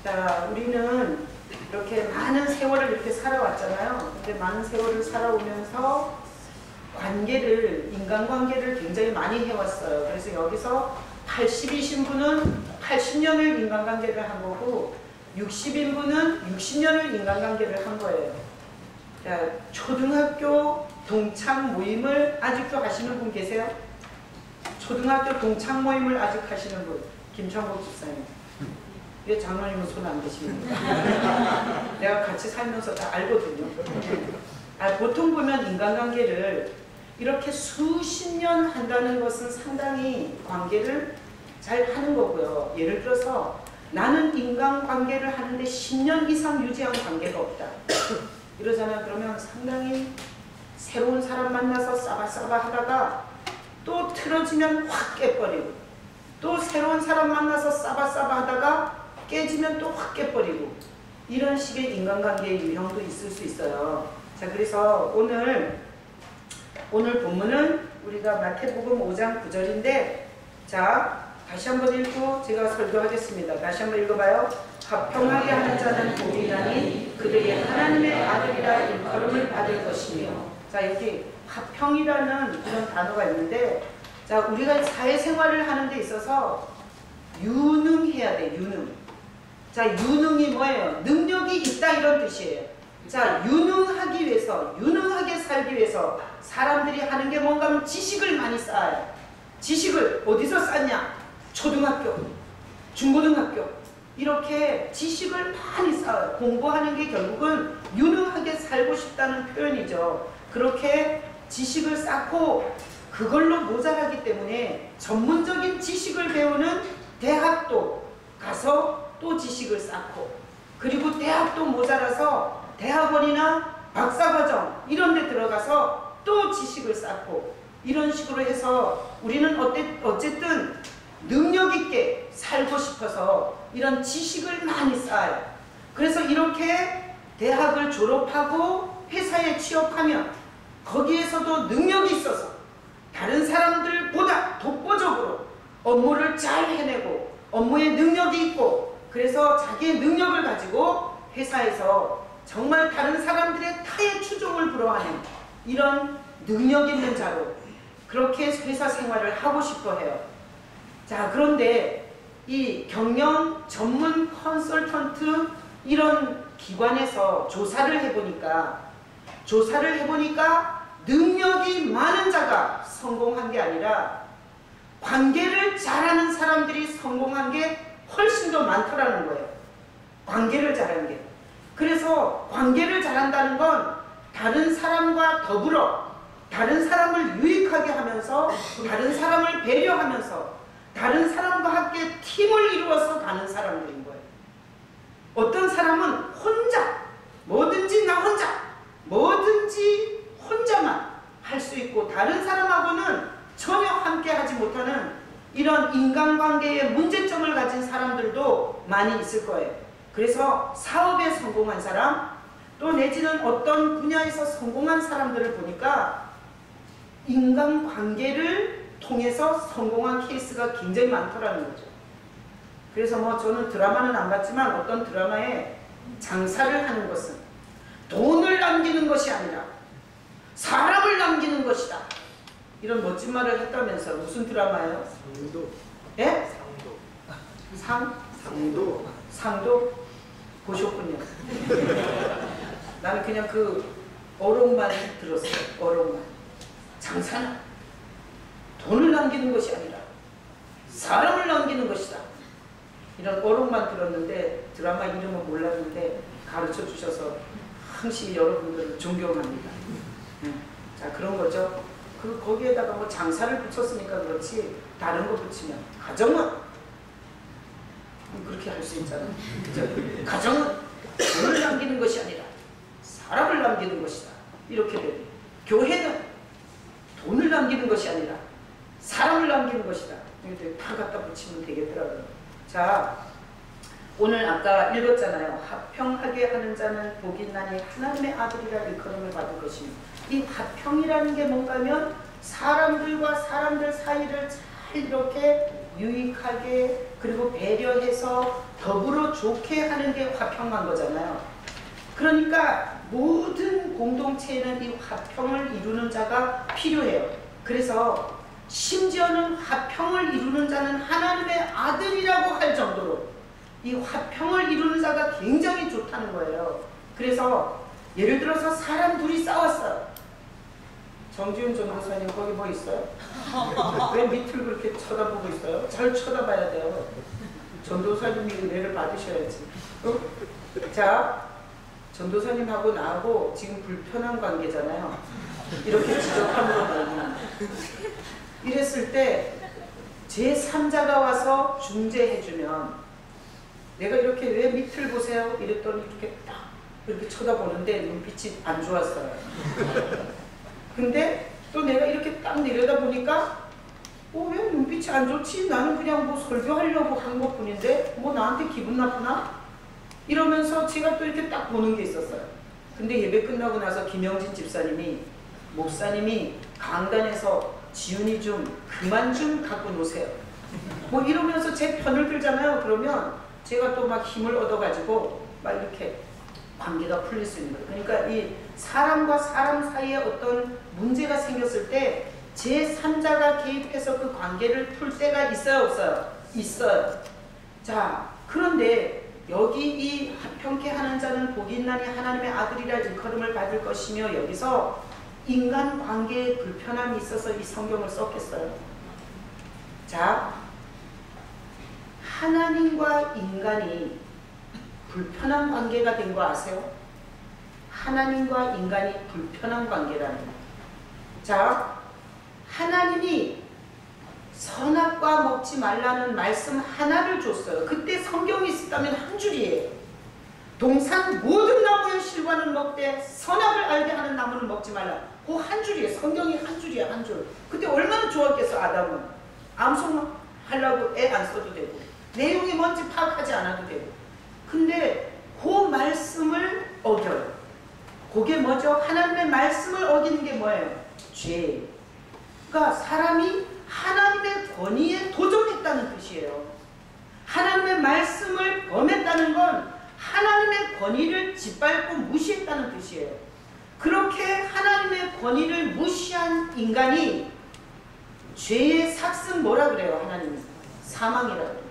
자, 우리는 이렇게 많은 세월을 이렇게 살아왔잖아요. 근데 많은 세월을 살아오면서 인간관계를 굉장히 많이 해왔어요. 그래서 여기서 80이신 분은 80년을 인간관계를 한 거고 60인 분은 60년을 인간관계를 한 거예요. 자, 초등학교 동창 모임을 아직도 하시는 분 계세요? 초등학교 동창 모임을 아직 하시는 분, 김창복 집사님. 왜 장로님은 손 안 드십니까? 내가 같이 살면서 다 알거든요. 보통 보면 인간관계를 이렇게 수십 년 한다는 것은 상당히 관계를 잘 하는 거고요. 예를 들어서 나는 인간관계를 하는데 10년 이상 유지한 관계가 없다. 이러잖아요. 그러면 상당히 새로운 사람 만나서 싸바싸바 하다가 또 틀어지면 확 깨버리고 또 새로운 사람 만나서 싸바싸바 하다가 깨지면 또 확 깨버리고 이런 식의 인간관계의 유형도 있을 수 있어요. 자, 그래서 오늘 본문은 우리가 마태복음 5장 9절인데 자, 다시 한번 읽고 제가 설교하겠습니다. 다시 한번 읽어봐요. 화평하게 하는 자는 복이 있나니 그들이 하나님의 아들이라 일컬음을 받을 것이며. 자, 여기 화평이라는 그런 단어가 있는데 자, 우리가 사회생활을 하는 데 있어서 유능해야 돼. 유능. 자, 유능이 뭐예요? 능력이 있다 이런 뜻이에요. 자, 유능하기 위해서, 유능하게 살기 위해서 사람들이 하는 게 뭔가 하면 지식을 많이 쌓아요. 지식을 어디서 쌓냐? 초등학교, 중고등학교 이렇게 지식을 많이 쌓아요. 공부하는 게 결국은 유능하게 살고 싶다는 표현이죠. 그렇게 지식을 쌓고 그걸로 모자라기 때문에 전문적인 지식을 배우는 대학도 가서 또 지식을 쌓고 그리고 대학도 모자라서 대학원이나 박사과정 이런 데 들어가서 또 지식을 쌓고 이런 식으로 해서 우리는 어쨌든 능력 있게 살고 싶어서 이런 지식을 많이 쌓아요. 그래서 이렇게 대학을 졸업하고 회사에 취업하면 거기에서도 능력이 있어서 다른 사람들보다 독보적으로 업무를 잘 해내고 업무에 능력이 있고 그래서 자기의 능력을 가지고 회사에서 정말 다른 사람들의 타의 추종을 불허하는 이런 능력 있는 자로 그렇게 회사 생활을 하고 싶어 해요. 자, 그런데 이 경영 전문 컨설턴트 이런 기관에서 조사를 해보니까 능력이 많은 자가 성공한 게 아니라 관계를 잘하는 사람들이 성공한 게 훨씬 더 많더라는 거예요. 관계를 잘하는 게. 그래서 관계를 잘한다는 건 다른 사람과 더불어 다른 사람을 유익하게 하면서 다른 사람을 배려하면서 다른 사람과 함께 팀을 이루어서 가는 사람들인 거예요. 어떤 사람은 혼자 뭐든지 혼자만 할 수 있고 다른 사람하고는 전혀 함께 하지 못하는 이런 인간관계의 문제점을 가진 사람들도 많이 있을 거예요. 그래서 사업에 성공한 사람 또 내지는 어떤 분야에서 성공한 사람들을 보니까 인간관계를 통해서 성공한 케이스가 굉장히 많더라는 거죠. 그래서 뭐 저는 드라마는 안 봤지만 어떤 드라마에 장사를 하는 것은 돈을 남기는 것이 아니라 사람을 남기는 것이다. 이런 멋진 말을 했다면서 무슨 드라마예요? 상도. 예? 상도. 상도. 상도? 보셨군요. 나는 그냥 그 어록만 들었어요. 어록만. 장사는 돈을 남기는 것이 아니라 사람을 남기는 것이다. 이런 어록만 들었는데 드라마 이름은 몰랐는데 가르쳐 주셔서 항시 여러분들을 존경합니다. 자, 그런 거죠. 거기에다가 뭐 장사를 붙였으니까 그렇지 다른 거 붙이면 가정은 그렇게 할 수 있잖아. 그죠? 가정은 돈을 남기는 것이 아니라 사람을 남기는 것이다. 이렇게 되고 교회는 돈을 남기는 것이 아니라 사람을 남기는 것이다. 이렇게 다 갖다 붙이면 되겠더라고요. 자, 오늘 아까 읽었잖아요. 화평하게 하는 자는 복이 있나니 하나님의 아들이라 일컬음을 받을 것이며 이 화평이라는 게 뭔가 하면 사람들과 사람들 사이를 잘 이렇게 유익하게 그리고 배려해서 더불어 좋게 하는 게 화평한 거잖아요. 그러니까 모든 공동체에는 이 화평을 이루는 자가 필요해요. 그래서 심지어는 화평을 이루는 자는 하나님의 아들이라고 할 정도로 이 화평을 이루는 자가 굉장히 좋다는 거예요. 그래서 예를 들어서 사람 둘이 싸웠어요. 정지훈 전도사님 거기 뭐 있어요? 왜 밑을 그렇게 쳐다보고 있어요? 잘 쳐다봐야 돼요. 전도사님이 은혜를 받으셔야지. 자, 전도사님하고 나하고 지금 불편한 관계잖아요. 이렇게 지적함으로 보면 이랬을 때 제3자가 와서 중재해주면 내가 이렇게 왜 밑을 보세요? 이랬더니 이렇게 딱 이렇게 쳐다보는데 눈빛이 안 좋았어요. 근데 또 내가 이렇게 딱 내려다보니까 왜 눈빛이 안 좋지? 나는 그냥 뭐 설교하려고 한 것뿐인데 뭐 나한테 기분 나쁘나? 이러면서 제가 또 이렇게 딱 보는 게 있었어요. 근데 예배 끝나고 나서 김영진 집사님이 목사님이 강단에서 지훈이 좀 그만 좀 갖고 노세요. 뭐 이러면서 제 편을 들잖아요. 그러면 제가 또 막 힘을 얻어가지고 막 이렇게 관계가 풀릴 수 있는 거예요. 그러니까 이 사람과 사람 사이에 어떤 문제가 생겼을 때 제3자가 개입해서 그 관계를 풀 때가 있어요, 없어요? 있어요. 자, 그런데 여기 이 화평케 하는 자는 복이 있나니 하나님의 아들이라 일컬음을 받을 것이며 여기서 인간 관계에 불편함이 있어서 이 성경을 썼겠어요. 자, 하나님과 인간이 불편한 관계가 된 거 아세요? 하나님과 인간이 불편한 관계라는 거예요. 자, 하나님이 선악과 먹지 말라는 말씀 하나를 줬어요. 그때 성경이 있었다면 한 줄이에요. 동산 모든 나무의 실과는 먹되 선악을 알게 하는 나무는 먹지 말라. 그 한 줄이에요. 성경이 한 줄이야, 한 줄. 그때 얼마나 좋았겠어, 아담은. 암송하려고 애 안 써도 되고 내용이 뭔지 파악하지 않아도 되고. 근데 그 말씀을 어겨요. 그게 뭐죠? 하나님의 말씀을 어기는 게 뭐예요? 죄. 그러니까 사람이 하나님의 권위에 도전했다는 뜻이에요. 하나님의 말씀을 범했다는 건 하나님의 권위를 짓밟고 무시했다는 뜻이에요. 그렇게 하나님의 권위를 무시한 인간이 죄의 삭은 뭐라 그래요? 하나님이 사망이라 그래요.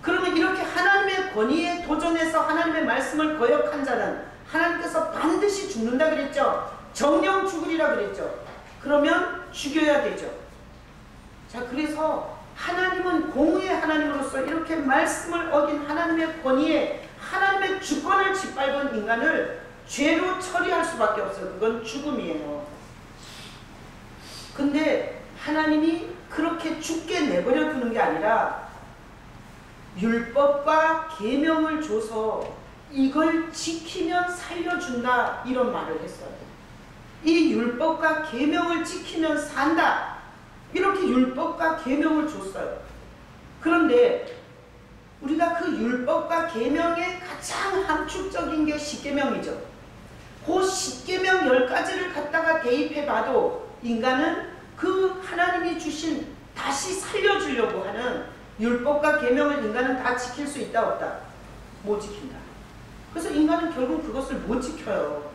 그러면 이렇게 하나님의 권위에 도전해서 하나님의 말씀을 거역한 자는 하나님께서 반드시 죽는다 그랬죠. 정령 죽으리라 그랬죠. 그러면 죽여야 되죠. 자, 그래서 하나님은 공의의 하나님으로서 이렇게 말씀을 어긴 하나님의 권위에 하나님의 주권을 짓밟은 인간을 죄로 처리할 수밖에 없어요. 그건 죽음이에요. 근데 하나님이 그렇게 죽게 내버려 두는 게 아니라 율법과 계명을 줘서 이걸 지키면 살려준다 이런 말을 했어요. 이 율법과 계명을 지키면 산다 이렇게 율법과 계명을 줬어요. 그런데 우리가 그 율법과 계명의 가장 함축적인 게 십계명이죠. 그 십계명 10가지를 갖다가 대입해봐도 인간은 그 하나님이 주신 다시 살려주려고 하는 율법과 계명을 인간은 다 지킬 수 있다 없다? 못 지킨다. 그래서 인간은 결국 그것을 못 지켜요.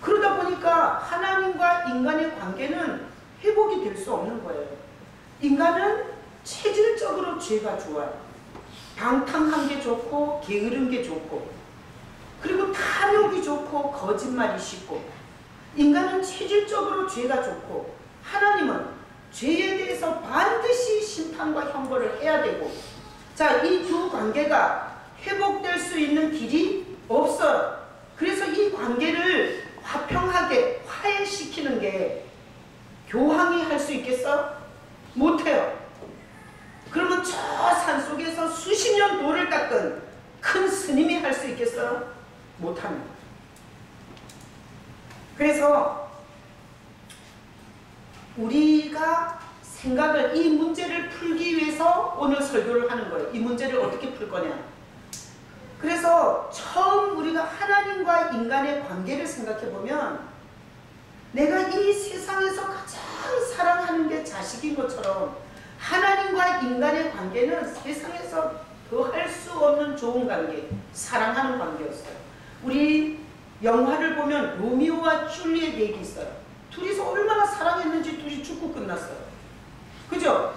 그러다 보니까 하나님과 인간의 관계는 회복이 될 수 없는 거예요. 인간은 체질적으로 죄가 좋아요. 방탕한 게 좋고 게으른 게 좋고 그리고 탐욕이 좋고 거짓말이 쉽고 인간은 체질적으로 죄가 좋고 하나님은 죄에 대해서 반드시 심판과 형벌을 해야 되고 자, 이 두 관계가 회복될 수 있는 길이 없어요. 그래서 이 관계를 화평하게 화해시키는 게 교황이 할 수 있겠어? 못해요. 그러면 저 산속에서 수십 년 돌을 닦은 큰 스님이 할 수 있겠어요? 못합니다. 그래서 우리가 생각을 이 문제를 풀기 위해서 오늘 설교를 하는 거예요. 이 문제를 어떻게 풀 거냐. 그래서 처음 우리가 하나님과 인간의 관계를 생각해 보면 내가 이 세상에서 가장 사랑하는 게 자식인 것처럼 하나님과 인간의 관계는 세상에서 더 할 수 없는 좋은 관계, 사랑하는 관계였어요. 우리 영화를 보면 로미오와 줄리엣 얘기 있어요. 둘이서 얼마나 사랑했는지 둘이 죽고 끝났어요. 그죠?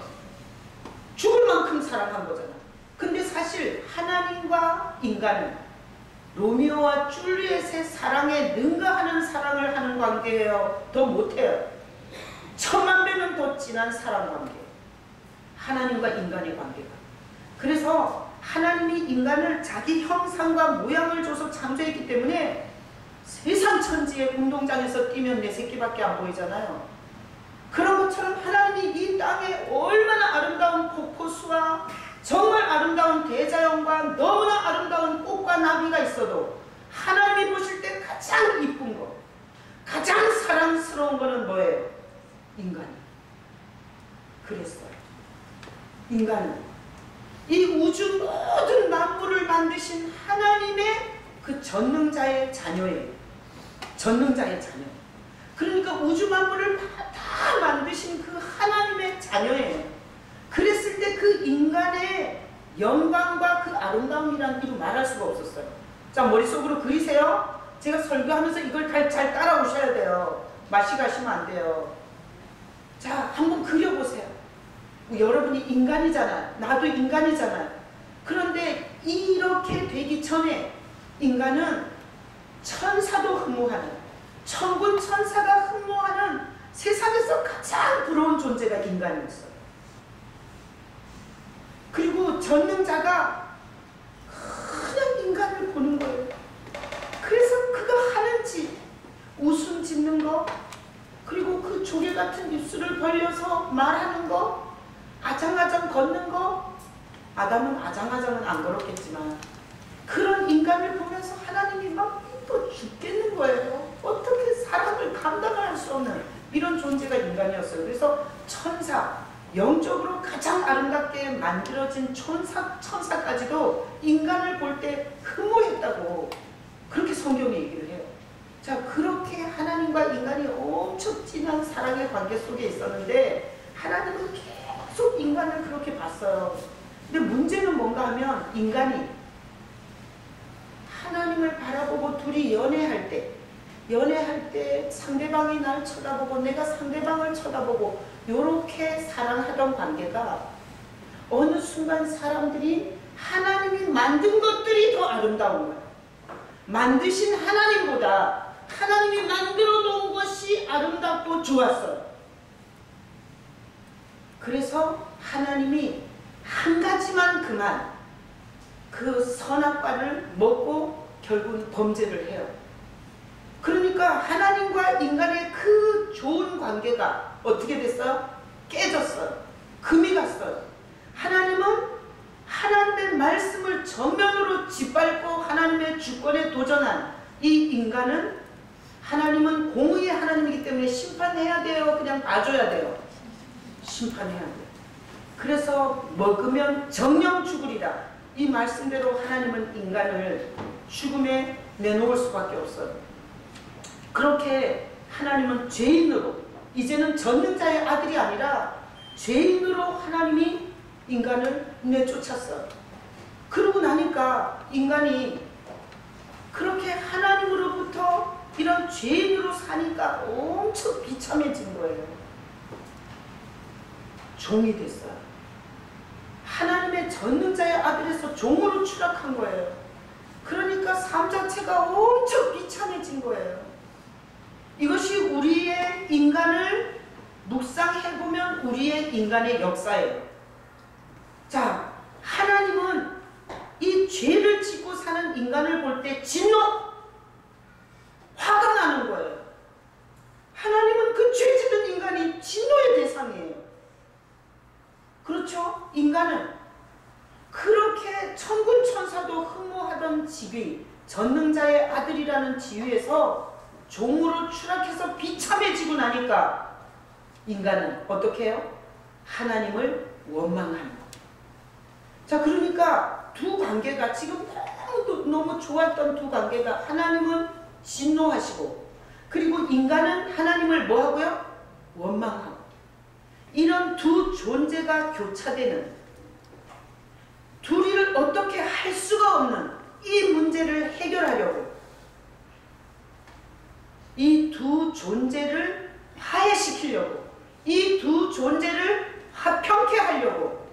죽을 만큼 사랑한 거잖아. 근데 사실 하나님과 인간은 로미오와 줄리엣의 사랑에 능가하는 사랑을 하는 관계예요. 더 못해요. 10,000배는 더 진한 사랑 관계. 하나님과 인간의 관계가. 그래서 하나님이 인간을 자기 형상과 모양을 줘서 창조했기 때문에 세상 천지의 운동장에서 뛰면 내 새끼밖에 안 보이잖아요. 그런 것처럼 하나님이 이 땅에 얼마나 아름다운 폭포수와 정말 아름다운 대자연과 너무나 아름다운 꽃과 나비가 있어도 하나님이 보실 때 가장 이쁜 거, 가장 사랑스러운 거는 뭐예요? 인간이. 그랬어요. 인간은 이 우주 모든 만물을 만드신 하나님의 그 전능자의 자녀예요. 전능자의 자녀. 그러니까 우주 만물을 다 만드신 그 하나님의 자녀예요. 그랬을 때 그 인간의 영광과 그 아름다움이란 이루 말할 수가 없었어요. 자, 머릿속으로 그리세요. 제가 설교하면서 이걸 잘 따라오셔야 돼요. 맛이 가시면 안 돼요. 자, 한번 그려보세요. 여러분이 인간이잖아요. 나도 인간이잖아요. 그런데 이렇게 되기 전에 인간은 천사도 흠모하는, 천군 천사가 흠모하는 세상에서 가장 부러운 존재가 인간이었어요. 그리고 전능자가 그냥 인간을 보는 거예요. 그래서 그가 하는지 웃음 짓는 거, 그리고 그 조개 같은 입술을 벌려서 말하는 거, 아장아장 걷는 거. 아담은 아장아장은 안 걸었겠지만 그런 인간을 보면서 하나님이 막 또 죽겠는 거예요. 어떻게 사람을 감당할 수 없는 이런 존재가 인간이었어요. 그래서 천사, 영적으로 가장 아름답게 만들어진 천사까지도 인간을 볼 때 흠모했다고 그렇게 성경이 얘기를 해요. 자, 그렇게 하나님과 인간이 엄청 진한 사랑의 관계 속에 있었는데 하나님은 계속 인간을 그렇게 봤어요. 근데 문제는 뭔가 하면 인간이 하나님을 바라보고 둘이 연애할 때 상대방이 날 쳐다보고 내가 상대방을 쳐다보고 이렇게 사랑하던 관계가 어느 순간 사람들이 하나님이 만든 것들이 더 아름다운 거예요. 만드신 하나님보다 하나님이 만들어 놓은 것이 아름답고 좋았어요. 그래서 하나님이 한 가지만 그만 그 선악과를 먹고 결국은 범죄를 해요. 그러니까 하나님과 인간의 그 좋은 관계가 어떻게 됐어요? 깨졌어요. 금이 갔어요. 하나님은 하나님의 말씀을 전면으로 짓밟고 하나님의 주권에 도전한 이 인간은 하나님은 공의의 하나님이기 때문에 심판해야 돼요? 그냥 봐줘야 돼요? 심판해야 돼요. 그래서 먹으면 정령 죽으리라. 이 말씀대로 하나님은 인간을 죽음에 내놓을 수밖에 없어요. 그렇게 하나님은 죄인으로, 이제는 전능자의 아들이 아니라 죄인으로 하나님이 인간을 내쫓았어요. 그러고 나니까 인간이 그렇게 하나님으로부터 이런 죄인으로 사니까 엄청 비참해진 거예요. 종이 됐어요. 하나님의 전능자의 아들에서 종으로 추락한 거예요. 그러니까 삶 자체가 엄청 비참해진 거예요. 이것이 우리의 인간을 묵상해보면 우리의 인간의 역사예요. 자, 하나님은 이 죄를 짓고 사는 인간을 볼 때 진노, 화가 나는 거예요. 하나님은 그 죄 짓는 인간이 진노의 대상이에요. 그렇죠? 인간은 그렇게 천군천사도 흠모하던 지위, 전능자의 아들이라는 지위에서 종으로 추락해서 비참해지고 나니까 인간은 어떻게 해요? 하나님을 원망하는 거예요. 자, 그러니까 두 관계가 지금 너무 좋았던 두 관계가 하나님은 진노하시고 그리고 인간은 하나님을 뭐하고요? 원망하고. 이런 두 존재가 교차되는, 둘이를 어떻게 할 수가 없는 이 문제를 해결하려고, 이 두 존재를 화해시키려고, 이 두 존재를 화평케 하려고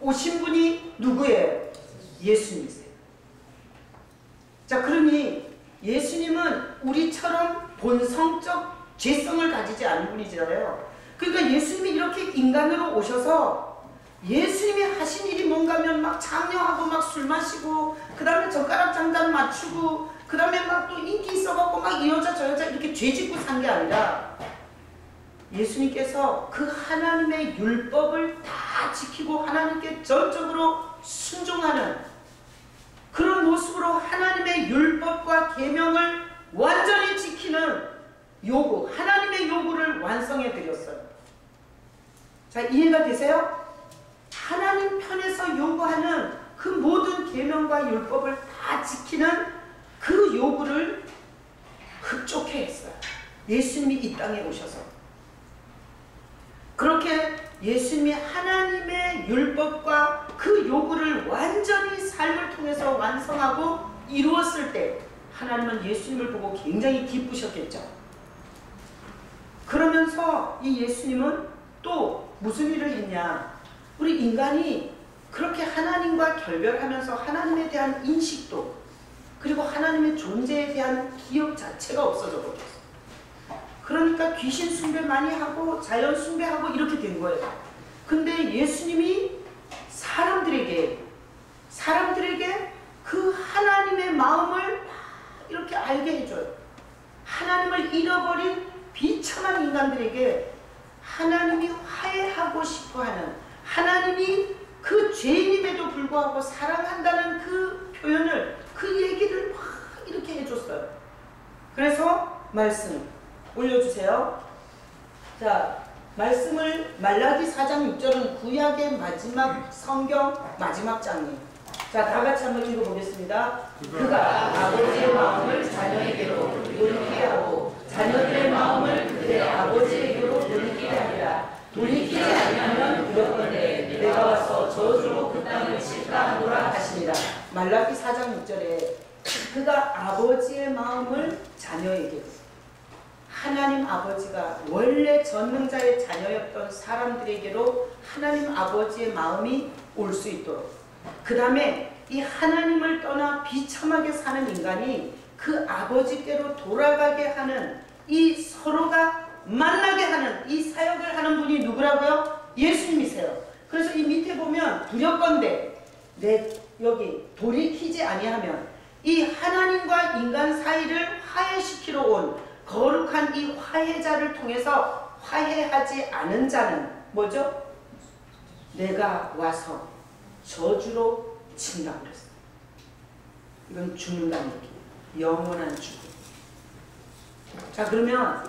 오신 분이 누구예요? 예수님이세요. 자, 그러니 예수님은 우리처럼 본성적 죄성을 가지지 않은 분이잖아요. 그러니까 예수님이 이렇게 인간으로 오셔서 예수님이 하신 일이 뭔가 하면 막 장려하고 막 술 마시고 그 다음에 젓가락 장단 맞추고 그 다음에 막 또 인기 있어갖고 막 이 여자 저 여자 이렇게 죄 짓고 산 게 아니라 예수님께서 그 하나님의 율법을 다 지키고 하나님께 전적으로 순종하는 그런 모습으로 하나님의 율법과 계명을 완전히 지키는 요구, 하나님의 요구를 완성해 드렸어요. 자, 이해가 되세요? 하나님 편에서 요구하는 그 모든 계명과 율법을 다 지키는 그 요구를 흡족해 했어요. 예수님이 이 땅에 오셔서. 그렇게 예수님이 하나님의 율법과 그 요구를 완전히 삶을 통해서 완성하고 이루었을 때 하나님은 예수님을 보고 굉장히 기쁘셨겠죠. 그러면서 이 예수님은 또 무슨 일을 했냐, 우리 인간이 그렇게 하나님과 결별하면서 하나님에 대한 인식도 그리고 하나님의 존재에 대한 기억 자체가 없어져 버렸어요. 그러니까 귀신 숭배 많이 하고 자연 숭배하고 이렇게 된 거예요. 근데 예수님이 사람들에게 그 하나님의 마음을 이렇게 알게 해줘요. 하나님을 잃어버린 비참한 인간들에게 하나님이 화해하고 싶어하는, 하나님이 그 죄인임에도 불구하고 사랑한다는 그 표현을, 그 얘기를 막 이렇게 해줬어요. 그래서 말씀 올려주세요. 자, 말씀을 말라기 4장 6절은 구약의 마지막 성경 마지막 장이에요. 자, 다 같이 한번 읽어보겠습니다. 그가 아버지의 마음을 자녀에게로 돌리게 하고 자녀들의 마음을 그들의 아버지에게로 돌리게 하리라. 돌리지 아니하면 두렵건대 내가 와서 저주로 그 땅을 칠까 하노라 하시니라. 말라기 4장 6절에 그가 아버지의 마음을 자녀에게, 하나님 아버지가 원래 전능자의 자녀였던 사람들에게로 하나님 아버지의 마음이 올 수 있도록, 그 다음에 이 하나님을 떠나 비참하게 사는 인간이 그 아버지께로 돌아가게 하는, 이 서로가 만나게 하는 이 사역을 하는 분이 누구라고요? 예수님이세요. 그래서 이 밑에 보면 두렵건대 여기 돌이키지 아니하면, 이 하나님과 인간 사이를 화해시키러 온 거룩한 이 화해자를 통해서 화해하지 않은 자는 뭐죠? 내가 와서 저주로 친다고 그랬어요. 이건 죽는다는 얘기예요. 영원한 죽음. 자, 그러면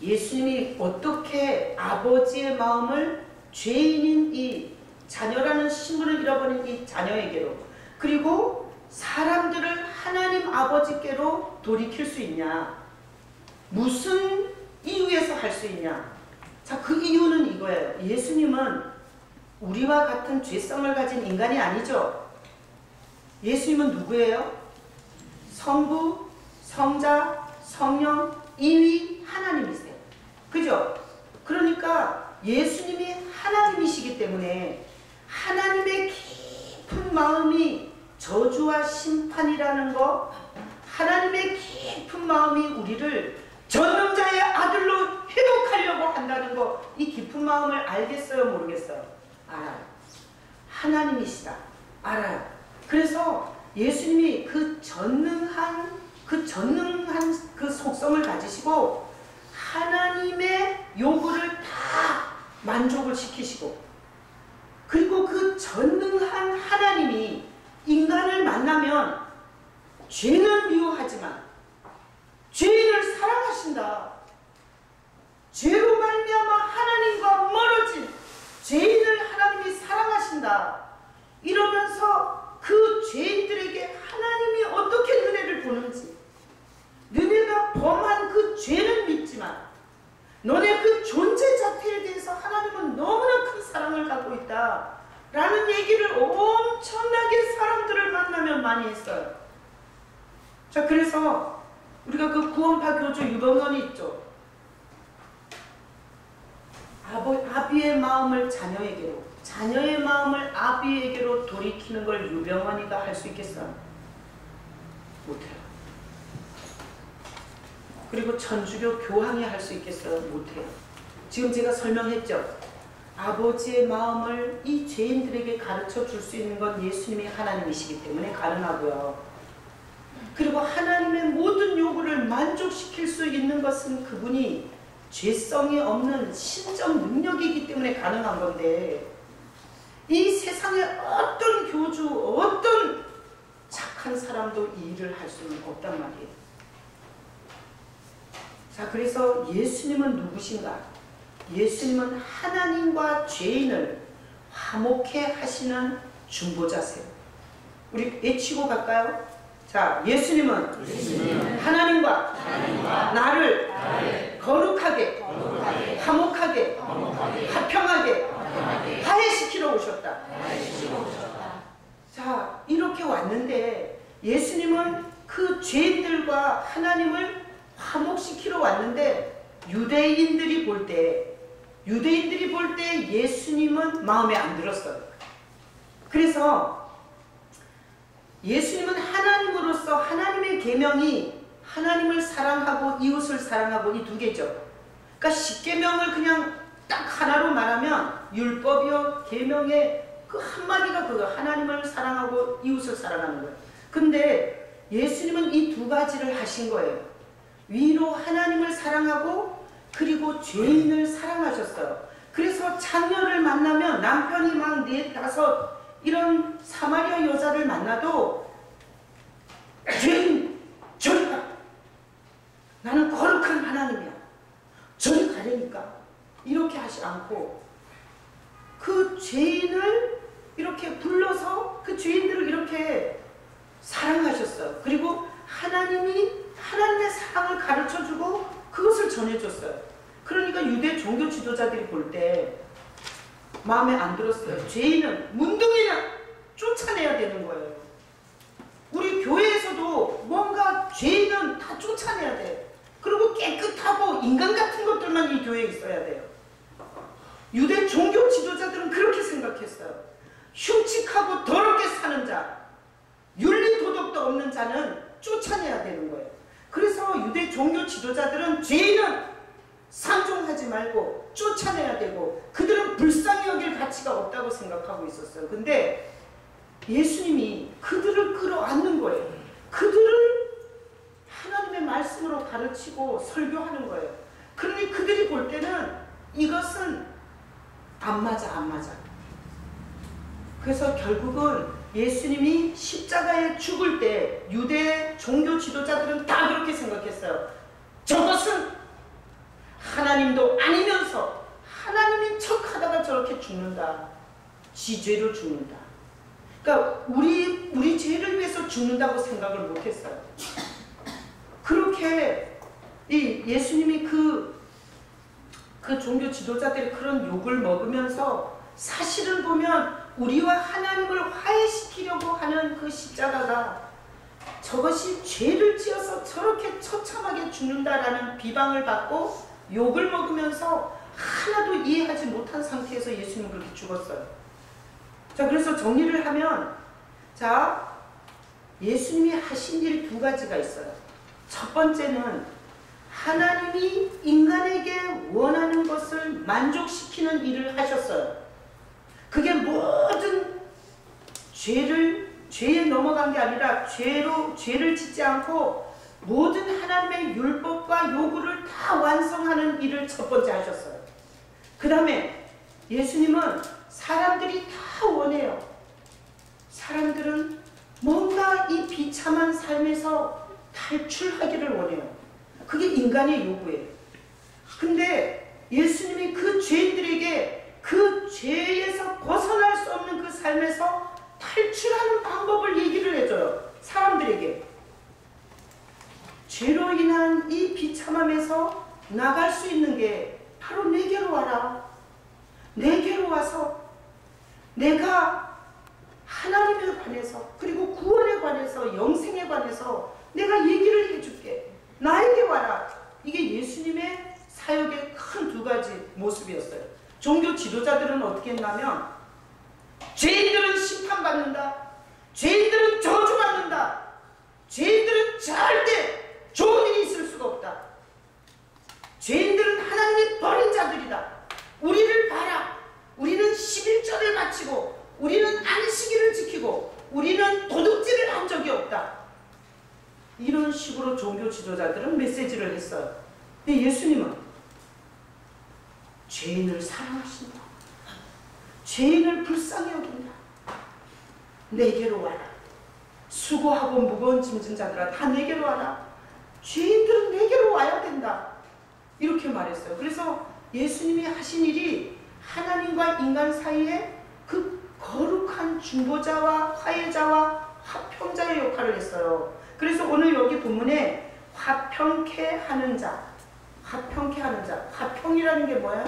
예수님이 어떻게 아버지의 마음을 죄인인 이 자녀라는 신분을 잃어버린 이 자녀에게로, 그리고 사람들을 하나님 아버지께로 돌이킬 수 있냐? 무슨 이유에서 할 수 있냐? 자, 그 이유는 이거예요. 예수님은 우리와 같은 죄성을 가진 인간이 아니죠. 예수님은 누구예요? 성부, 성자, 성령, 이위 하나님이세요. 그죠? 그러니까 예수님이 하나님이시기 때문에 하나님의 깊은 마음이 저주와 심판이라는 거, 하나님의 깊은 마음이 우리를 전능자의 아들로 회복하려고 한다는 거, 이 깊은 마음을 알겠어요? 모르겠어요? 알아요. 하나님이시다. 알아요. 그래서 예수님이 그 전능한 그 속성을 가지시고 하나님의 요구를 다 만족을 시키시고, 그리고 그 전능한 하나님이 인간을 만나면 죄는 미워하지만 죄인을 사랑하신다. 죄로 말미암아 하나님과 멀어진 죄인을 하나님이 사랑하신다. 이러면서 그 죄인들에게 하나님이 어떻게 은혜를 보는지, 너네가 범한 그 죄는 믿지만 너네 그 존재 자체에 대해서 하나님은 많이 했어요. 자, 그래서 우리가 그 구원파 교주 유병헌이 있죠. 아비의 마음을 자녀에게로, 자녀의 마음을 아비에게로 돌이키는 걸 유병헌이가 할 수 있겠어요? 못해요. 그리고 천주교 교황이 할 수 있겠어요? 못해요. 지금 제가 설명했죠. 아버지의 마음을 이 죄인들에게 가르쳐 줄 수 있는 건 예수님이 하나님이시기 때문에 가능하고요. 그리고 하나님의 모든 요구를 만족시킬 수 있는 것은 그분이 죄성이 없는 신적 능력이기 때문에 가능한 건데, 이 세상에 어떤 교주, 어떤 착한 사람도 이 일을 할 수는 없단 말이에요. 자, 그래서 예수님은 누구신가? 예수님은 하나님과 죄인을 화목해 하시는 중보자세요. 우리 외치고 갈까요? 자, 예수님은 하나님과 나를 거룩하게, 화목하게, 화평하게, 화해시키러 오셨다. 자, 이렇게 왔는데 예수님은 그 죄인들과 하나님을 화목시키러 왔는데, 유대인들이 볼 때 예수님은 마음에 안 들었어요. 그래서 예수님은 하나님으로서 하나님의 계명이 하나님을 사랑하고 이웃을 사랑하고 이 두 개죠. 그러니까 십계명을 그냥 딱 하나로 말하면 율법이요 계명의 그 한마디가 그거, 하나님을 사랑하고 이웃을 사랑하는 거예요. 근데 예수님은 이 두 가지를 하신 거예요. 위로 하나님을 사랑하고 그리고 죄인을 사랑하셨어요. 그래서 자녀를 만나면 남편이 막 4, 5 이런 사마리아 여자를 만나도 죄인 저리 가, 나는 거룩한 하나님이야, 저리 가려니까, 이렇게 하지 않고 그 죄인을 이렇게 불러서 그 죄인들을 이렇게 사랑하셨어요. 그리고 하나님이 하나님의 사랑을 가르쳐주고 그것을 전해줬어요. 그러니까 유대 종교 지도자들이 볼 때 마음에 안 들었어요. 죄인은, 문둥이는 쫓아내야 되는 거예요. 우리 교회에서도 뭔가 죄인은 다 쫓아내야 돼. 그리고 깨끗하고 인간 같은 것들만 이 교회에 있어야 돼요. 유대 종교 지도자들은 그렇게 생각했어요. 흉측하고 더럽게 사는 자, 윤리 도덕도 없는 자는 쫓아내야 되는 거예요. 그래서 유대 종교 지도자들은 죄인은 상종하지 말고 쫓아내야 되고, 그들은 불쌍히 여길 가치가 없다고 생각하고 있었어요. 근데 예수님이 그들을 끌어안는 거예요. 그들을 하나님의 말씀으로 가르치고 설교하는 거예요. 그러니 그들이 볼 때는 이것은 안 맞아. 그래서 결국은 예수님이 십자가에 죽을 때 유대 종교 지도자들은 다 그렇게 생각했어요. 저것은 하나님도 아니면서 하나님인 척하다가 저렇게 죽는다. 지 죄로 죽는다. 그러니까 우리 죄를 위해서 죽는다고 생각을 못했어요. 그렇게 예수님이 그 종교 지도자들이 그런 욕을 먹으면서, 사실을 보면 우리와 하나님을 화해시키려고 하는 그 십자가가, 저것이 죄를 지어서 저렇게 처참하게 죽는다라는 비방을 받고 욕을 먹으면서 하나도 이해하지 못한 상태에서 예수님은 그렇게 죽었어요. 자, 그래서 정리를 하면, 자, 예수님이 하신 일 2가지가 있어요. 첫 번째는 하나님이 인간에게 원하는 것을 만족시키는 일을 하셨어요. 그게 모든 죄에 넘어간 게 아니라 죄를 짓지 않고 모든 하나님의 율법과 요구를 다 완성하는 일을 첫 번째 하셨어요. 그 다음에 예수님은 사람들이 다 원해요. 사람들은 뭔가 이 비참한 삶에서 탈출하기를 원해요. 그게 인간의 요구예요. 근데 예수님이 그 죄인들에게 그 죄에서 벗어날 수 없는 그 삶에서 탈출하는 방법을 얘기를 해줘요. 사람들에게. 죄로 인한 이 비참함에서 나갈 수 있는 게 바로 내게로 와라. 내게로 와서 내가 하나님에 관해서, 그리고 구원에 관해서 관해서, 영생에 관해서 내가 얘기를 해줄게. 나에게 와라. 이게 예수님의 사역의 큰 두 가지 모습이었어요. 종교 지도자들은 어떻게 했냐면 죄인들은 심판받는다. 죄인들은 저주받는다. 죄인들은 절대 좋은 일이 있을 수가 없다. 죄인들은 하나님의 버린 자들이다. 우리를 봐라. 우리는 11절을 바치고 우리는 안식일을 지키고 우리는 도둑질을 한 적이 없다. 이런 식으로 종교 지도자들은 메시지를 했어요. 근데 예수님은 죄인을 사랑하신다. 죄인을 불쌍히 여긴다. 내게로 와라. 수고하고 무거운 짐진 자들아 다 내게로 와라. 죄인들은 내게로 와야 된다. 이렇게 말했어요. 그래서 예수님이 하신 일이 하나님과 인간 사이에 그 거룩한 중보자와 화해자와 화평자의 역할을 했어요. 그래서 오늘 여기 본문에 화평케 하는 자, 화평케 하는 자, 화평이라는 게 뭐야?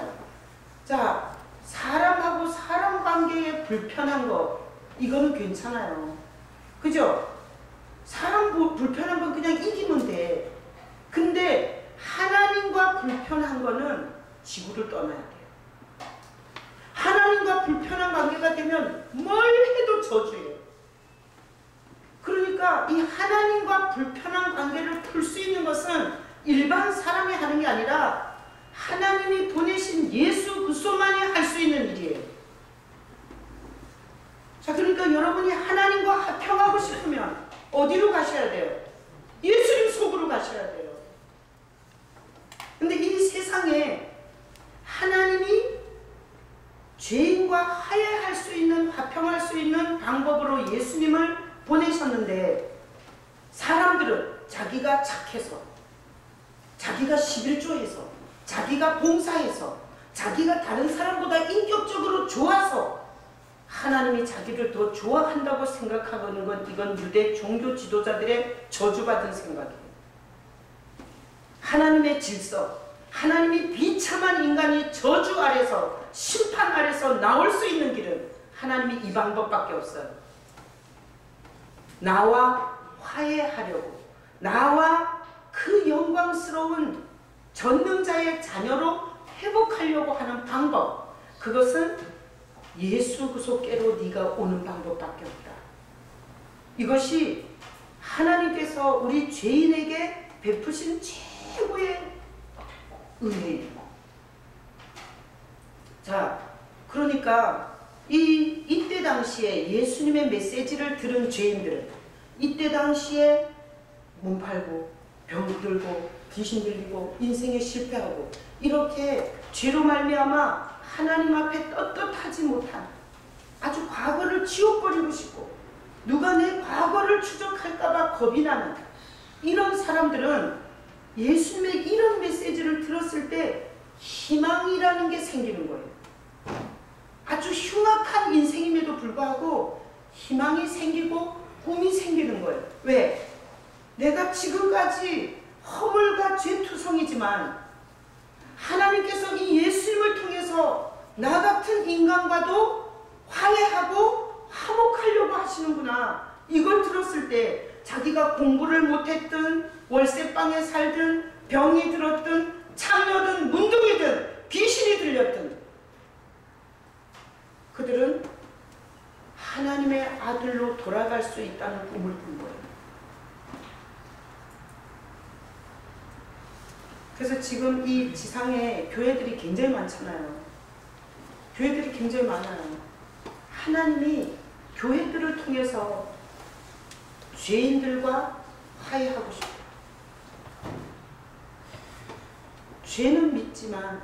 자, 사람하고 사람 관계에 불편한 거, 이거는 괜찮아요. 그죠? 사람 불편한 건 그냥 이기면 돼. 근데 하나님과 불편한 거는 지구를 떠나야 돼요. 하나님과 불편한 관계가 되면 뭘 해도 저주예요. 그러니까 이 하나님과 불편한 관계를 풀 수 있는 것은 일반 사람이 하는 게 아니라 하나님이 보내신 예수 그리스도만이 할 수 있는 일이에요. 자, 그러니까 여러분이 하나님과 화평하고 싶으면 어디로 가셔야 돼요? 예수님 속으로 가셔야 돼요. 근데 이 세상에 하나님이 죄인과 화해할 수 있는, 화평할 수 있는 방법으로 예수님을 보내셨는데 사람들은 자기가 착해서, 자기가 11조해서, 자기가 봉사해서, 자기가 다른 사람보다 인격적으로 좋아서 하나님이 자기를 더 좋아한다고 생각하는 건 이건 유대 종교 지도자들의 저주받은 생각이에요. 하나님의 질서, 하나님이 비참한 인간이 저주 아래서, 심판 아래서 나올 수 있는 길은 하나님이 이 방법밖에 없어요. 나와 화해하려고, 나와 그 영광스러운 전능자의 자녀로 회복하려고 하는 방법, 그것은 예수 그리스도께로 네가 오는 방법밖에 없다. 이것이 하나님께서 우리 죄인에게 베푸신 최고의 은혜입니다. 자, 그러니까 이때 당시에 예수님의 메시지를 들은 죄인들은 이때 당시에 몸 팔고 병 들고 귀신 들리고 인생에 실패하고 이렇게 죄로 말미암아 하나님 앞에 떳떳하지 못한, 아주 과거를 지워버리고 싶고 누가 내 과거를 추적할까봐 겁이 나는 이런 사람들은 예수님의 이런 메시지를 들었을 때 희망이라는 게 생기는 거예요. 아주 흉악한 인생임에도 불구하고 희망이 생기고 꿈이 생기는 거예요. 왜? 내가 지금까지 허물과 죄투성이지만 하나님께서 이 예수님을 통해서 나 같은 인간과도 화해하고 화목하려고 하시는구나. 이걸 들었을 때 자기가 공부를 못했든 월세방에 살든 병이 들었든 창녀든 문둥이든 귀신이 들렸든 그들은 하나님의 아들로 돌아갈 수 있다는 꿈을 꾼 거예요. 그래서 지금 이 지상에 교회들이 굉장히 많잖아요. 교회들이 굉장히 많아요. 하나님이 교회들을 통해서 죄인들과 화해하고 싶어요. 죄는 믿지만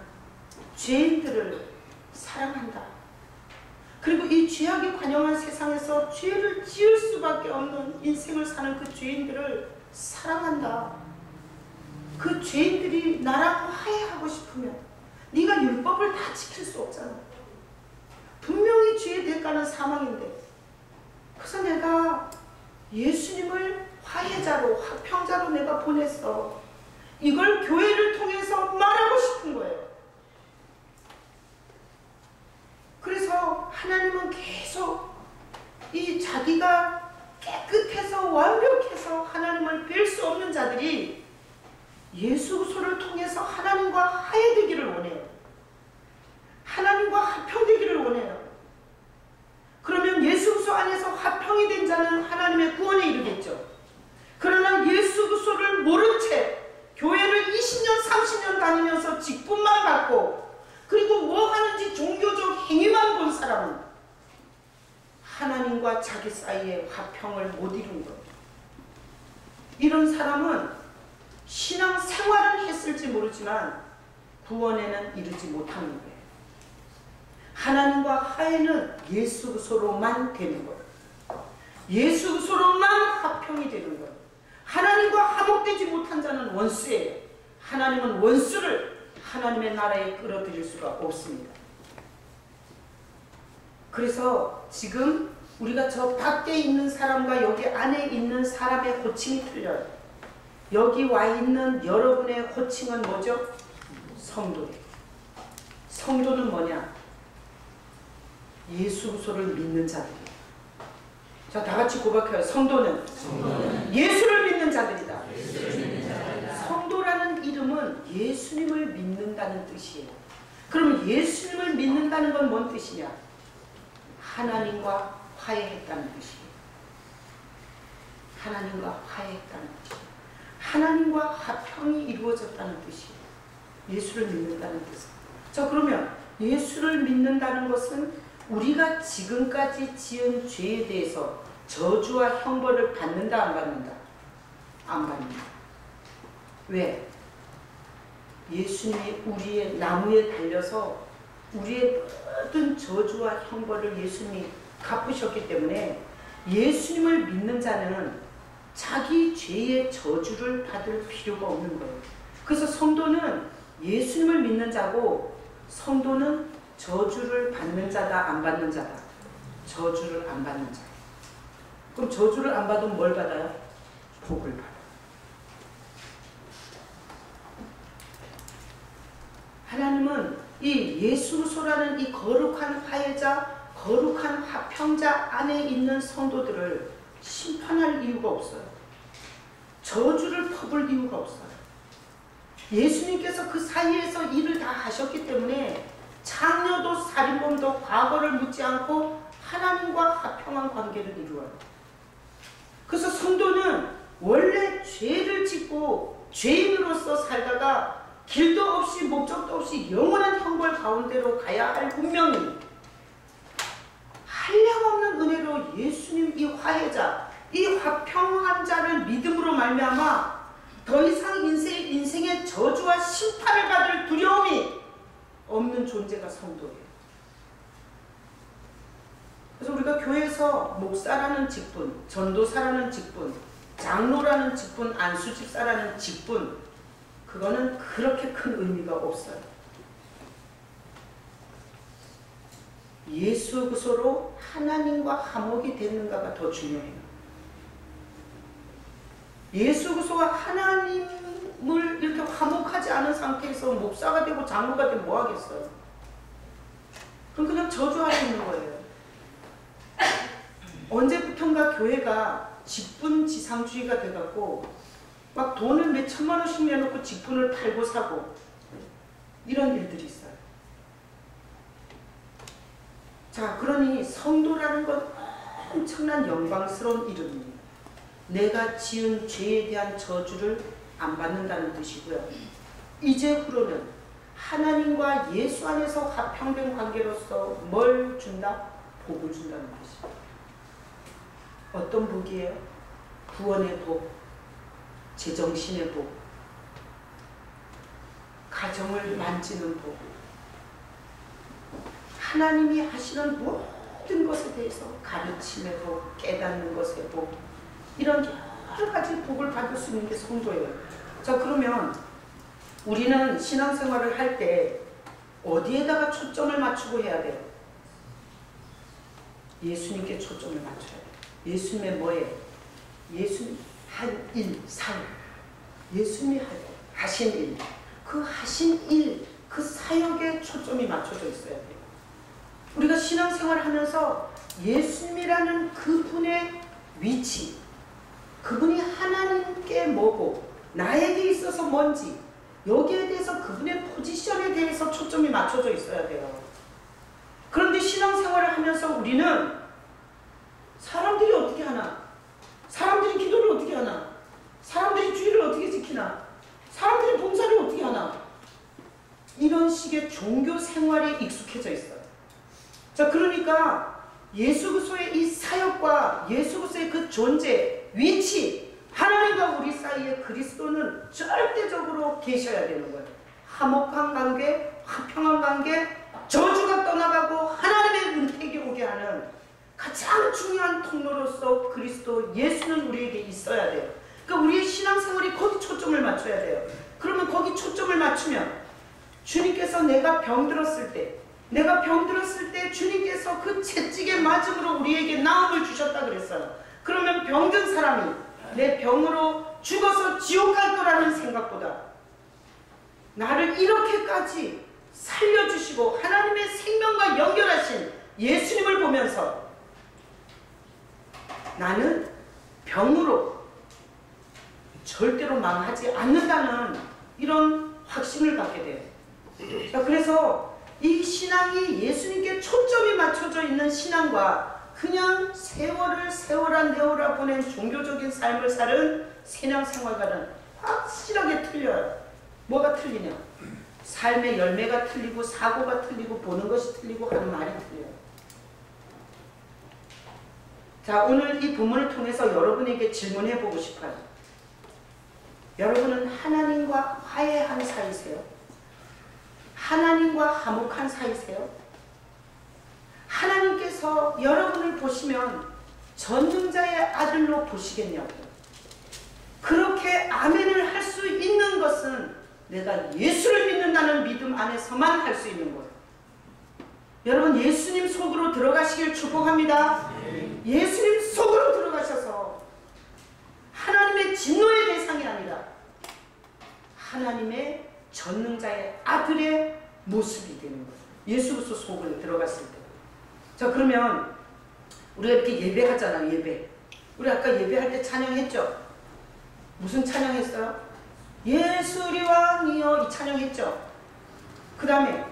죄인들을 사랑한다. 그리고 이 죄악에 관영한 세상에서 죄를 지을 수밖에 없는 인생을 사는 그 죄인들을 사랑한다. 그 죄인들이 나랑 화해하고 싶으면 네가 율법을 다 지킬 수 없잖아. 분명히 죄의 대가는 사망인데, 그래서 내가 예수님을 화해자로, 화평자로 내가 보냈어. 이걸 교회를 통해서 말하고 싶은 거예요. 그래서 하나님은 계속 이 자기가 깨끗해서 자들이 예수 그리스도를 통해서 하나님과 화해되기를 원해요. 하나님과 화평되기를 원해요. 그러면 예수 그리스도 안에서 화평이 된 자는 하나님의 구원에 이르겠죠. 그러나 예수 그리스도를 모른 채 교회를 20년 30년 다니면서 직분만 받고 그리고 뭐 하는지 종교적 행위만 본 사람은 하나님과 자기 사이에 화평을 못 이룬 거예요. 이런 사람은 신앙 생활은 했을지 모르지만 구원에는 이르지 못하는 거예요. 하나님과 화해는 예수 그리스도로만 되는 거예요. 예수 그리스도로만 화평이 되는 거예요. 하나님과 화목되지 못한 자는 원수예요. 하나님은 원수를 하나님의 나라에 끌어들일 수가 없습니다. 그래서 지금 우리가 저 밖에 있는 사람과 여기 안에 있는 사람의 호칭이 틀려요. 여기 와 있는 여러분의 호칭은 뭐죠? 성도예요. 성도는 뭐냐? 예수 그리스도를 믿는 자들이에요. 자, 다 같이 고백해요. 성도는 예수를 믿는 자들이다. 성도라는 이름은 예수님을 믿는다는 뜻이에요. 그럼 예수님을 믿는다는 건 뭔 뜻이냐? 하나님과 화해했다는 뜻이에요. 하나님과 화해했다는 뜻이에요. 하나님과 화평이 이루어졌다는 뜻이에요. 예수를 믿는다는 뜻은. 자, 그러면 예수를 믿는다는 것은 우리가 지금까지 지은 죄에 대해서 저주와 형벌을 받는다 안 받는다? 안 받는다. 왜? 예수님이 우리의 나무에 달려서 우리의 모든 저주와 형벌을 예수님이 갚으셨기 때문에 예수님을 믿는 자는 자기 죄의 저주를 받을 필요가 없는 거예요. 그래서 성도는 예수님을 믿는 자고 성도는 저주를 받는 자다 안 받는 자다? 저주를 안 받는 자. 그럼 저주를 안 받으면 뭘 받아요? 복을 받아요. 하나님은 이 예수 그리스도라는 이 거룩한 화해자, 거룩한 화평자 안에 있는 성도들을 심판할 이유가 없어요. 저주를 퍼볼 이유가 없어요. 예수님께서 그 사이에서 일을 다 하셨기 때문에 장녀도 살인범도 과거를 묻지 않고 하나님과 화평한 관계를 이루어요. 그래서 성도는 원래 죄를 짓고 죄인으로서 살다가 길도 없이 목적도 없이 영원한 형벌 가운데로 가야 할 운명이 한량없는 은혜로 예수님 이 화해자, 이 화평한 자를 믿음으로 말미암아 더 이상 인생의 저주와 심판을 받을 두려움이 없는 존재가 성도예요. 그래서 우리가 교회에서 목사라는 직분, 전도사라는 직분, 장로라는 직분, 안수집사라는 직분, 그거는 그렇게 큰 의미가 없어요. 예수 그리스도로 하나님과 화목이 되는가가 더 중요해요. 예수 그리스도와 하나님을 이렇게 화목하지 않은 상태에서 목사가 되고 장로가 되면 뭐 하겠어요? 그럼 그냥 저주하고 있는 거예요. 언제부턴가 교회가 직분지상주의가 돼갖고 막 돈을 몇 천만 원씩 내놓고 직분을 팔고 사고 이런 일들이 있어요. 자, 그러니 성도라는 건 엄청난 영광스러운 이름입니다. 내가 지은 죄에 대한 저주를 안 받는다는 뜻이고요. 이제후로는 하나님과 예수 안에서 화평된 관계로서 뭘 준다? 복을 준다는 뜻이에요. 어떤 복이에요? 구원의 복, 제정신의 복, 가정을 만지는 복, 하나님이 하시는 모든 것에 대해서 가르침의 복, 깨닫는 것의 복, 이런 여러 가지 복을 받을 수 있는 게 성도예요. 자, 그러면 우리는 신앙생활을 할 때 어디에다가 초점을 맞추고 해야 돼요? 예수님께 초점을 맞춰야 돼요. 예수님의 뭐예요? 예수님 한 일, 사역. 예수님이 하신 일. 그 하신 일, 그 사역에 초점이 맞춰져 있어야 돼요. 우리가 신앙생활을 하면서 예수님이라는 그분의 위치, 그분이 하나님께 뭐고 나에게 있어서 뭔지, 여기에 대해서 그분의 포지션에 대해서 초점이 맞춰져 있어야 돼요. 그런데 신앙생활을 하면서 우리는 사람들이 어떻게 하나? 사람들이 기도를 어떻게 하나? 사람들이 주의를 어떻게 지키나? 사람들이 봉사를 어떻게 하나? 이런 식의 종교 생활에 익숙해져 있어요. 자, 그러니까 예수 그리스도의 이 사역과 예수 그리스도의 그 존재, 위치, 하나님과 우리 사이에 그리스도는 절대적으로 계셔야 되는 거예요. 화목한 관계, 화평한 관계, 저주가 떠나가고 하나님의 은택이 오게 하는 가장 중요한 통로로서 그리스도 예수는 우리에게 있어야 돼요. 그러니까 우리의 신앙생활이 거기 초점을 맞춰야 돼요. 그러면 거기 초점을 맞추면 주님께서 내가 병들었을 때 주님께서 그 채찍에 맞음으로 우리에게 나음을 주셨다 그랬어요. 그러면 병든 사람이 내 병으로 죽어서 지옥 갈 거라는 생각보다 나를 이렇게까지 살려주시고 하나님의 생명과 연결하신 예수님을 보면서 나는 병으로 절대로 망하지 않는다는 이런 확신을 갖게 돼요. 자, 그래서 이 신앙이 예수님께 초점이 맞춰져 있는 신앙과 그냥 세월을 세월한 내오라 보낸 종교적인 삶을 사는 신앙생활과는 확실하게 틀려요. 뭐가 틀리냐? 삶의 열매가 틀리고 사고가 틀리고 보는 것이 틀리고 하는 말이 틀려요. 자, 오늘 이 본문을 통해서 여러분에게 질문해 보고 싶어요. 여러분은 하나님과 화해한 사이세요? 하나님과 화목한 사이세요? 하나님께서 여러분을 보시면 전능자의 아들로 보시겠냐고요. 그렇게 아멘을 할 수 있는 것은 내가 예수를 믿는다는 믿음 안에서만 할 수 있는 거예요. 여러분, 예수님 속으로 들어가시길 축복합니다. 예수님 속으로 들어가셔서 하나님의 진노의 대상이 아니라 하나님의 전능자의 아들의 모습이 되는 거예요. 예수 그리스도 속으로 들어갔을 때. 자, 그러면 우리가 이렇게 예배하잖아요. 예배. 우리 아까 예배할 때 찬양했죠? 무슨 찬양했어요? 예수 우리 왕이여, 이 찬양했죠? 그 다음에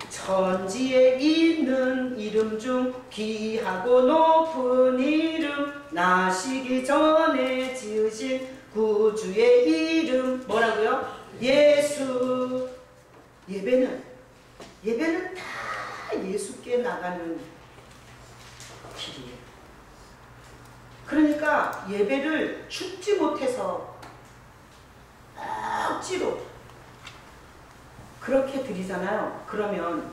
천지에 있는 이름 중 귀하고 높은 이름, 나시기 전에 지으신 구주의 이름, 뭐라고요? 예수. 예배는 다 예수께 나가는 길이에요. 그러니까 예배를 죽지 못해서 억지로 그렇게 드리잖아요. 그러면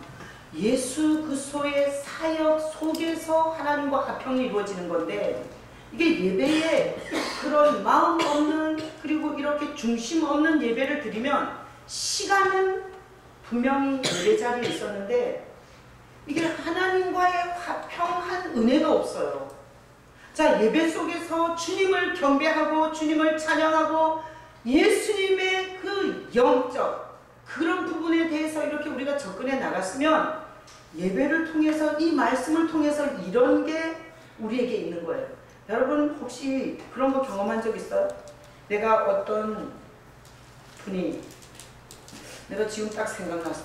예수 그리스도의 사역 속에서 하나님과 화평이 이루어지는 건데, 이게 예배에 그런 마음 없는, 그리고 이렇게 중심 없는 예배를 드리면 시간은 분명히 예배 자리에 있었는데 이게 하나님과의 화평한 은혜가 없어요. 자, 예배 속에서 주님을 경배하고 주님을 찬양하고 예수님의 그 영적 그런 부분에 대해서 이렇게 우리가 접근해 나갔으면 예배를 통해서, 이 말씀을 통해서 이런 게 우리에게 있는 거예요. 여러분 혹시 그런 거 경험한 적 있어요? 내가 어떤 분이, 내가 지금 딱 생각났어.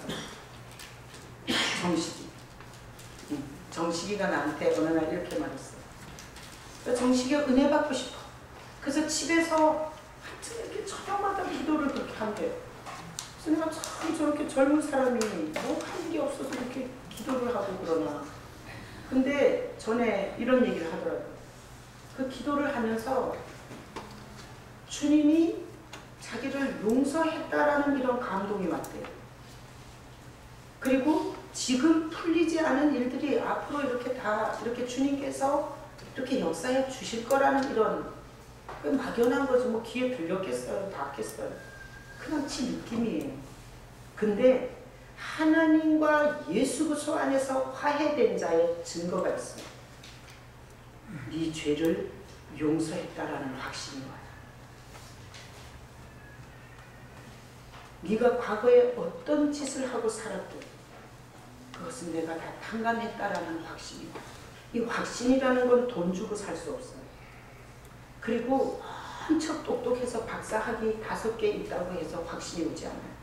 정식이가 나한테 어느 날 이렇게 말했어. 정식이가 은혜 받고 싶어. 그래서 집에서 하여튼 이렇게 저녁마다 기도를 그렇게 한대요. 그래서 내가 참 저렇게 젊은 사람이 뭐 한 게 없어서 이렇게 기도를 하고 그러나. 근데 전에 이런 얘기를 하더라고요. 그 기도를 하면서 주님이 자기를 용서했다라는 이런 감동이 왔대요. 그리고 지금 풀리지 않은 일들이 앞으로 이렇게 다 이렇게 주님께서 이렇게 역사해 주실 거라는 이런, 막연한 거지 뭐 귀에 들렸겠어요? 닿겠어요? 그냥 지 느낌이에요. 근데 하나님과 예수 그리스도 안에서 화해된 자의 증거가 있어요. 네 죄를 용서했다라는 확신이 와요. 네가 과거에 어떤 짓을 하고 살았든 그것은 내가 다 탕감했다라는 확신이 와요. 이 확신이라는 건 돈 주고 살 수 없어요. 그리고 척 똑똑해서 박사학위 5개 있다고 해서 확신이 오지 않아요.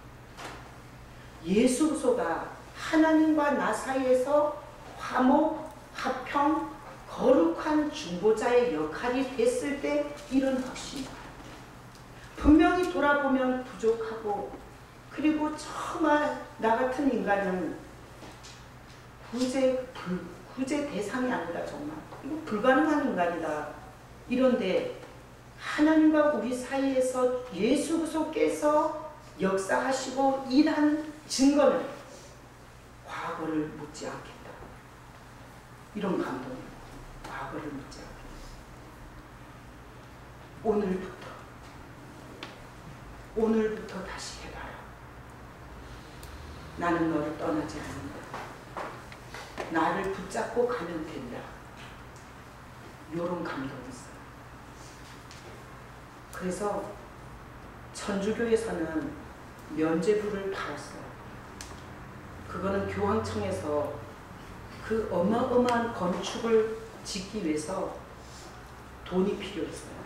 예수소가 하나님과 나 사이에서 화목, 화평, 거룩한 중보자의 역할이 됐을 때 이런 확신이 와요. 분명히 돌아보면 부족하고, 그리고 정말 나 같은 인간은 구제 대상이 아니다. 정말 이거 불가능한 인간이다. 이런데 하나님과 우리 사이에서 예수 그리스도께서 역사하시고 일한 증거는 과거를 묻지 않겠다. 이런 감동이에요. 과거를 묻지 않겠다. 오늘부터 다시 해봐라. 나는 너를 떠나지 않는다. 나를 붙잡고 가면 된다. 이런 감동이 있어요. 그래서 천주교에서는 면죄부를 팔았어요. 그거는 교황청에서 그 어마어마한 건축을 짓기 위해서 돈이 필요했어요.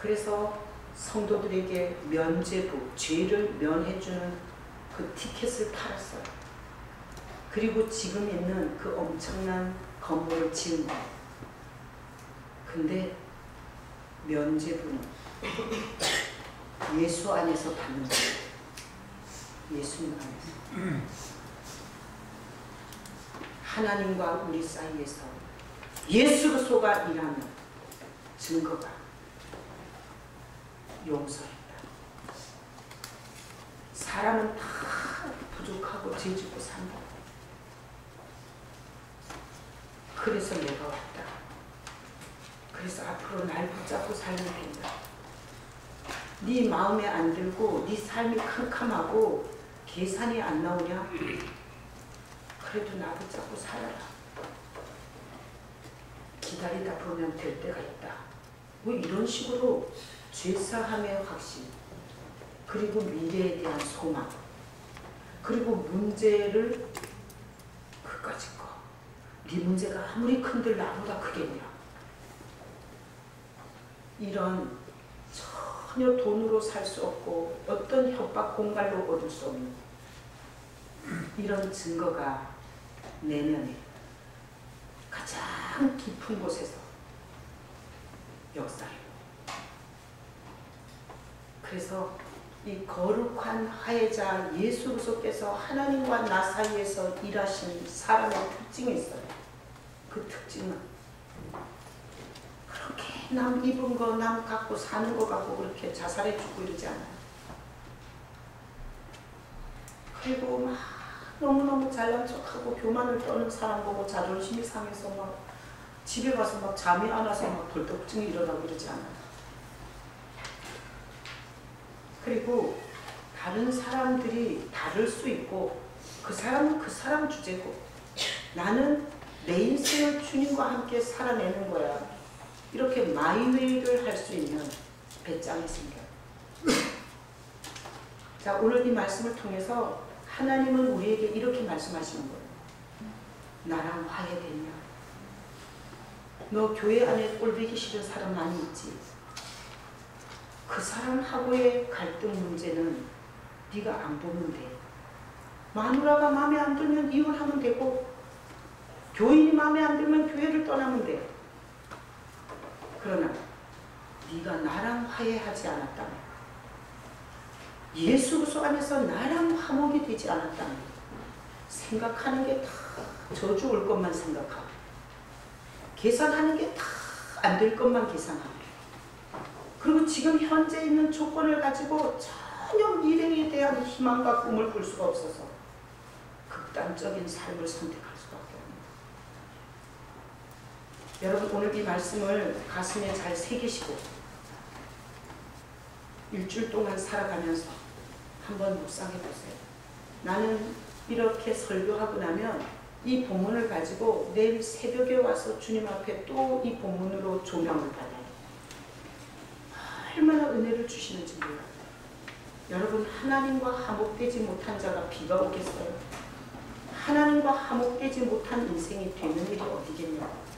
그래서 성도들에게 면죄부, 죄를 면해주는 그 티켓을 팔았어요. 그리고 지금 있는 그 엄청난 건물을 지은 거예요. 근데 면죄부는 예수 안에서 받는 거예요. 예수님 안에서. 하나님과 우리 사이에서 예수 그리스도가 일하는 증거가 용서했다. 사람은 다 부족하고 죄짓고 산다. 그래서 내가 왔다. 그래서 앞으로 날 붙잡고 살면 된다. 네 마음에 안 들고 네 삶이 캄캄하고 계산이 안 나오냐? 그래도 나 붙잡고 살아라. 기다리다 보면 될 때가 있다. 뭐 이런 식으로 죄사함의 확신, 그리고 미래에 대한 소망, 그리고 문제를 그까짓 거. 네 문제가 아무리 큰들 나보다 크겠냐. 이런 전혀 돈으로 살 수 없고 어떤 협박 공갈로 얻을 수 없는 이런 증거가 내면에 가장 깊은 곳에서 역사해요. 그래서 이 거룩한 화해자 예수 그리스도께서 하나님과 나 사이에서 일하신 사람의 특징이 있어요. 그 특징은 그렇게 남 입은 거, 남 갖고 사는 거 갖고 그렇게 자살해 주고 이러지 않아요. 그리고 막 너무너무 잘난 척하고 교만을 떠는 사람 보고 자존심이 상해서 막 집에 가서 막 잠이 안 와서 막 벌떡증이 일어나고 그러지 않아요. 그리고 다른 사람들이 다를 수 있고 그 사람은 그 사람 주제고 나는 내 인생을 주님과 함께 살아내는 거야. 이렇게 마이웨이를 할 수 있는 배짱이 생겨요. 자, 오늘 이 말씀을 통해서 하나님은 우리에게 이렇게 말씀하시는 거예요. 나랑 화해됐냐? 너 교회 안에 꼴보기 싫은 사람 많이 있지? 그 사람하고의 갈등 문제는 네가 안 보면 돼. 마누라가 마음에 안 들면 이혼하면 되고 교인이 마음에 안 들면 교회를 떠나면 돼. 그러나 네가 나랑 화해하지 않았다면, 예수 그리스도 안에서 나랑 화목이 되지 않았다면 생각하는 게 다 저주 올 것만 생각하고 계산하는 게 다 안 될 것만 계산하고, 그리고 지금 현재 있는 조건을 가지고 전혀 미래에 대한 희망과 꿈을 꿀 수가 없어서 극단적인 삶을 선택할 수밖에 없습니다. 여러분, 오늘 이 말씀을 가슴에 잘 새기시고 일주일 동안 살아가면서 한번 묵상해 보세요. 나는 이렇게 설교하고 나면 이 본문을 가지고 내일 새벽에 와서 주님 앞에 또 이 본문으로 조명을 받아요. 얼마나 은혜를 주시는지 몰라요. 여러분, 하나님과 화목되지 못한 자가 비가 오겠어요? 하나님과 화목되지 못한 인생이 되는 일이 어디겠냐고.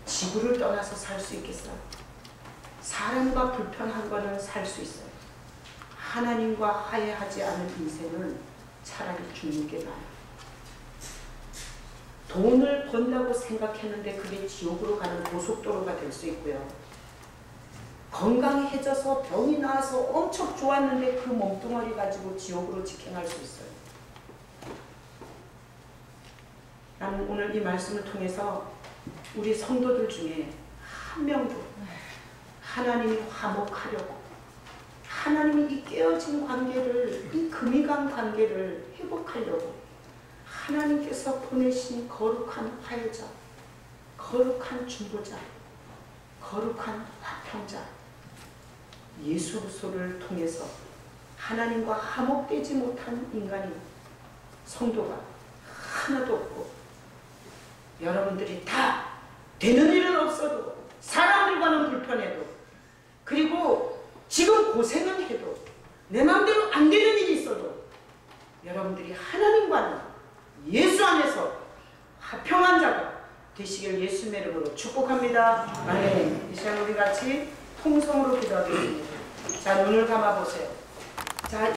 지구를 떠나서 살 수 있겠어요? 사람과 불편한 거는 살 수 있어요. 하나님과 화해하지 않은 인생은 차라리 죽는 게 나아요. 돈을 번다고 생각했는데 그게 지옥으로 가는 고속도로가 될 수 있고요. 건강해져서 병이 나와서 엄청 좋았는데 그 몸뚱아리 가지고 지옥으로 직행할 수 있어요. 나는 오늘 이 말씀을 통해서 우리 성도들 중에 한 명도 하나님이 화목하려고, 하나님이 이 깨어진 관계를, 이 금이 간 관계를 회복하려고 하나님께서 보내신 거룩한 화해자, 거룩한 중보자, 거룩한 화평자 예수 그리스도를 통해서 하나님과 화목되지 못한 인간이, 성도가 하나도 없고, 여러분들이 다 되는 일은 없어도, 사람들과는 불편해도, 그리고 지금 고생은 해도, 내 마음대로 안 되는 일이 있어도 여러분들이 하나님과는 예수 안에서 화평한 자가 되시길 예수님의 이름으로 축복합니다. 아멘. 이 시간 우리 같이 통성으로 기도하겠습니다. 자, 눈을 감아 보세요. 자,